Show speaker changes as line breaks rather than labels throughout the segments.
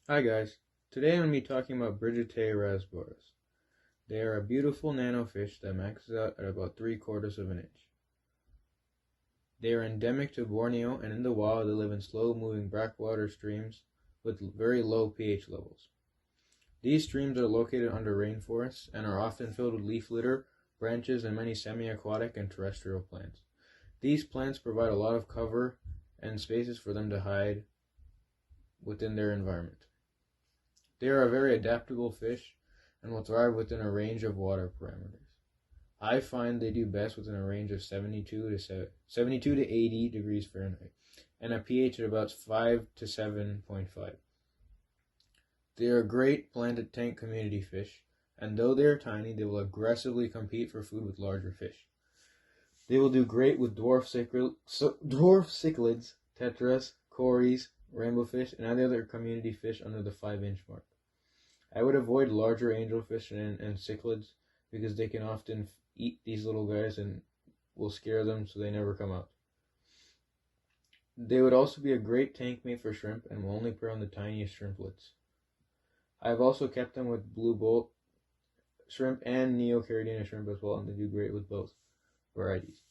Hi guys, today I'm going to be talking about Brigittae rasboras. They are a beautiful nanofish that maxes out at about 3/4 of an inch. They are endemic to Borneo, and in the wild they live in slow-moving backwater streams with very low pH levels. These streams are located under rainforests and are often filled with leaf litter, branches, and many semi-aquatic and terrestrial plants. These plants provide a lot of cover and spaces for them to hide within their environment. They are a very adaptable fish and will thrive within a range of water parameters. I find they do best within a range of 72 to 80 degrees Fahrenheit and a pH at about 5 to 7.5. They are a great planted tank community fish, and though they are tiny, they will aggressively compete for food with larger fish. They will do great with dwarf cichlids, tetras, cories, rainbowfish, and other community fish under the 5-inch mark. I would avoid larger angelfish and cichlids because they can often eat these little guys and will scare them so they never come out. They would also be a great tank mate for shrimp and will only prey on the tiniest shrimplets. I have also kept them with blue bolt shrimp and Neocaridina shrimp as well, and they do great with both varieties.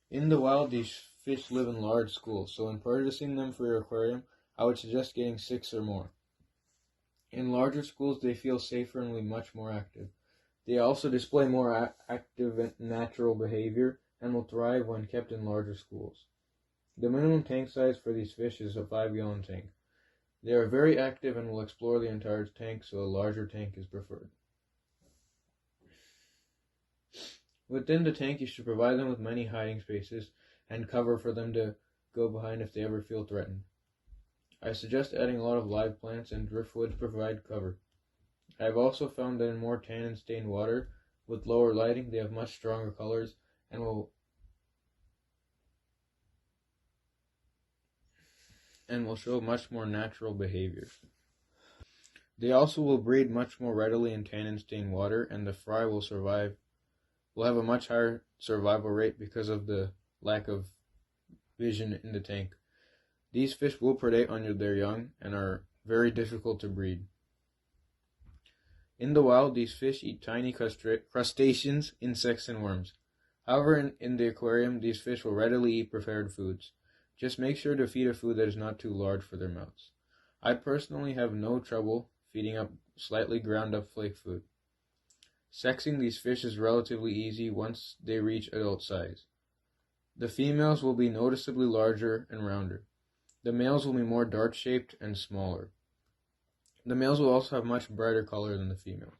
In the wild, these fish live in large schools, so in purchasing them for your aquarium, I would suggest getting 6 or more. In larger schools, they feel safer and will be much more active. They also display more active and natural behavior and will thrive when kept in larger schools. The minimum tank size for these fish is a 5-gallon tank. They are very active and will explore the entire tank, so a larger tank is preferred. Within the tank, you should provide them with many hiding spaces and cover for them to go behind if they ever feel threatened. I suggest adding a lot of live plants and driftwood to provide cover. I have also found that in more tannin-stained water, with lower lighting, they have much stronger colors and will show much more natural behavior. They also will breed much more readily in tannin-stained water, and the fry will have a much higher survival rate because of the lack of vision in the tank. These fish will predate on their young and are very difficult to breed. In the wild, these fish eat tiny crustaceans, insects, and worms. However, in the aquarium, these fish will readily eat prepared foods. Just make sure to feed a food that is not too large for their mouths. I personally have no trouble feeding up slightly ground up flake food. Sexing these fish is relatively easy once they reach adult size. The females will be noticeably larger and rounder. The males will be more dart-shaped and smaller. The males will also have much brighter color than the female.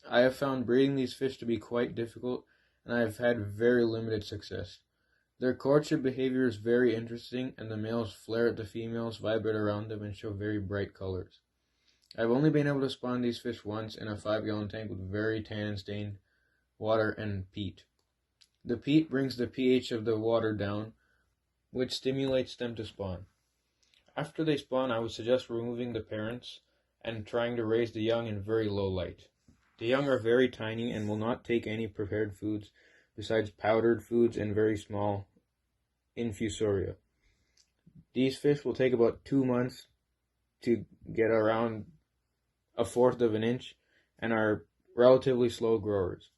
I have found breeding these fish to be quite difficult, and I have had very limited success. Their courtship behavior is very interesting, and the males flare at the females, vibrate around them, and show very bright colors. I've only been able to spawn these fish once in a 5-gallon tank with very tannin-stained water and peat. The peat brings the pH of the water down, which stimulates them to spawn. After they spawn, I would suggest removing the parents and trying to raise the young in very low light. The young are very tiny and will not take any prepared foods besides powdered foods and very small infusoria. These fish will take about 2 months to get around 1/4 of an inch and are relatively slow growers.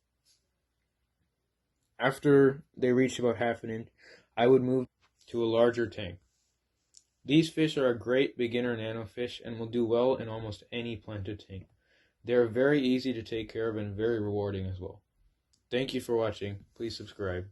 After they reach about 1/2 an inch, I would move to a larger tank. These fish are a great beginner nanofish and will do well in almost any planted tank. They are very easy to take care of and very rewarding as well. Thank you for watching. Please subscribe.